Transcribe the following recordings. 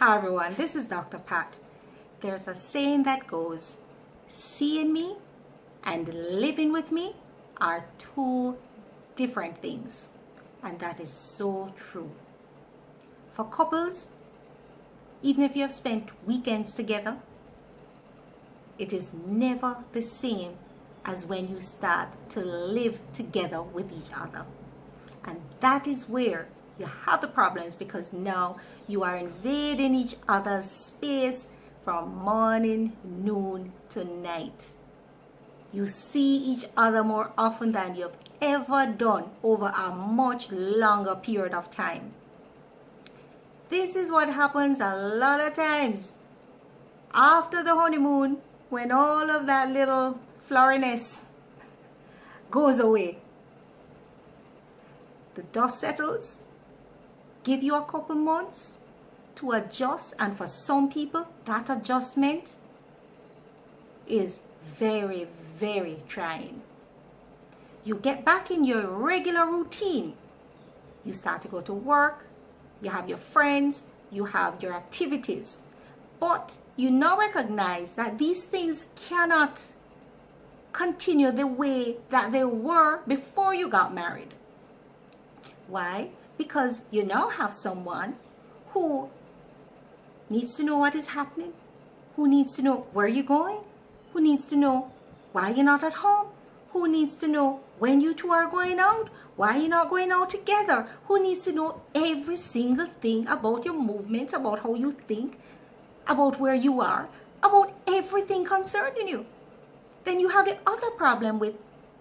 Hi everyone, this is Dr. Pat. There's a saying that goes, seeing me and living with me are two different things. And that is so true. For couples, even if you have spent weekends together, it is never the same as when you start to live together with each other. And that is where you have the problems, because now you are invading each other's space from morning, noon to night. You see each other more often than you've ever done over a much longer period of time. This is what happens a lot of times after the honeymoon, when all of that little florriness goes away. The dust settles, give you a couple months to adjust, and for some people that adjustment is very, very trying. You get back in your regular routine. You start to go to work, you have your friends, you have your activities, but you now recognize that these things cannot continue the way that they were before you got married. Why? Because you now have someone who needs to know what is happening, who needs to know where you're going, who needs to know why you're not at home, who needs to know when you two are going out, why you're not going out together, who needs to know every single thing about your movements, about how you think, about where you are, about everything concerning you. Then you have the other problem with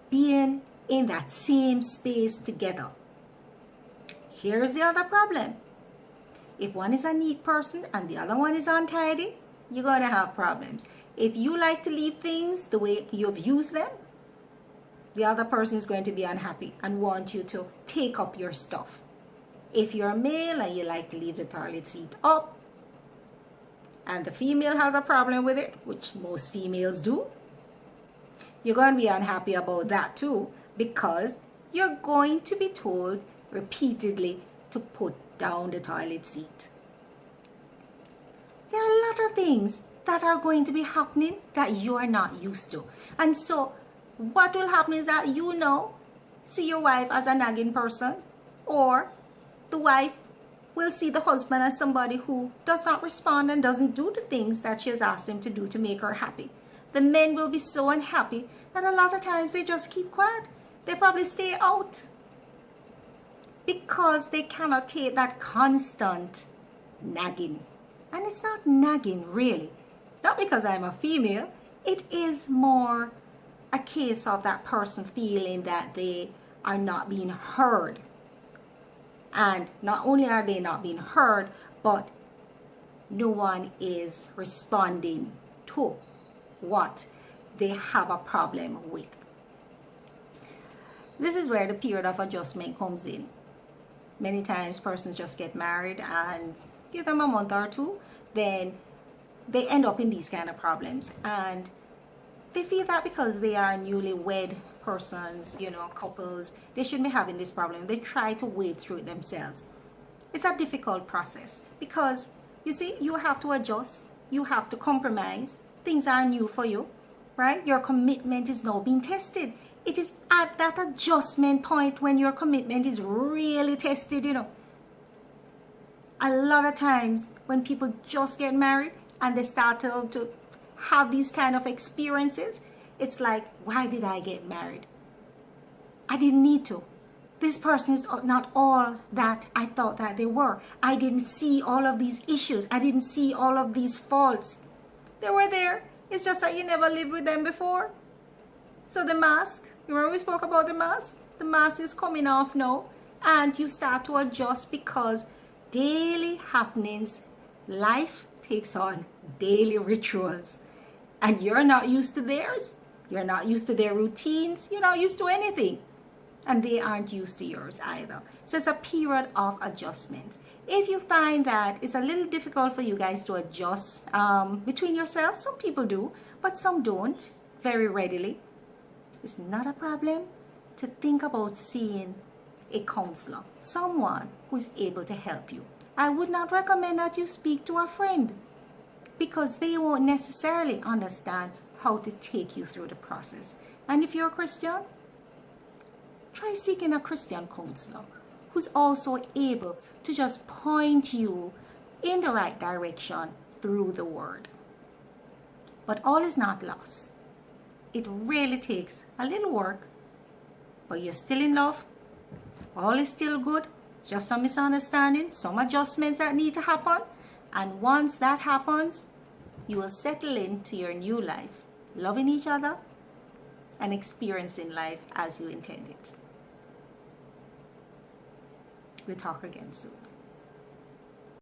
being in that same space together. Here's the other problem. If one is a neat person and the other one is untidy, you're going to have problems. If you like to leave things the way you've used them, the other person is going to be unhappy and want you to take up your stuff. If you're a male and you like to leave the toilet seat up, and the female has a problem with it, which most females do, you're going to be unhappy about that too, because you're going to be told repeatedly to put down the toilet seat. There are a lot of things that are going to be happening that you are not used to. And so what will happen is that you now see your wife as a nagging person, or the wife will see the husband as somebody who does not respond and doesn't do the things that she has asked him to do to make her happy. The men will be so unhappy that a lot of times they just keep quiet. They probably stay out, because they cannot take that constant nagging. And it's not nagging really. Not because I'm a female. It is more a case of that person feeling that they are not being heard. And not only are they not being heard, but no one is responding to what they have a problem with. This is where the period of adjustment comes in. Many times persons just get married and give them a month or two, then they end up in these kind of problems. And they feel that because they are newlywed persons, couples, they shouldn't be having this problem. They try to wade through it themselves. It's a difficult process because, you see, you have to adjust. You have to compromise. Things are new for you, right? Your commitment is now being tested. It is at that adjustment point when your commitment is really tested, A lot of times when people just get married and they start to have these kind of experiences, it's like, why did I get married? I didn't need to. This person is not all that I thought that they were. I didn't see all of these issues. I didn't see all of these faults. They were there. It's just that you never lived with them before. So the mask, you remember we spoke about the mask? The mask is coming off now, and you start to adjust because daily happenings, life takes on daily rituals, and you're not used to theirs. You're not used to their routines. You're not used to anything, and they aren't used to yours either. So it's a period of adjustment. If you find that it's a little difficult for you guys to adjust between yourselves, some people do, but some don't very readily. It's not a problem to think about seeing a counselor, someone who is able to help you. I would not recommend that you speak to a friend, because they won't necessarily understand how to take you through the process. And if you're a Christian, try seeking a Christian counselor who's also able to just point you in the right direction through the word. But all is not lost. It really takes a little work, but you're still in love. All is still good. It's just some misunderstanding, some adjustments that need to happen. And once that happens, you will settle into your new life, loving each other and experiencing life as you intend it. We'll talk again soon.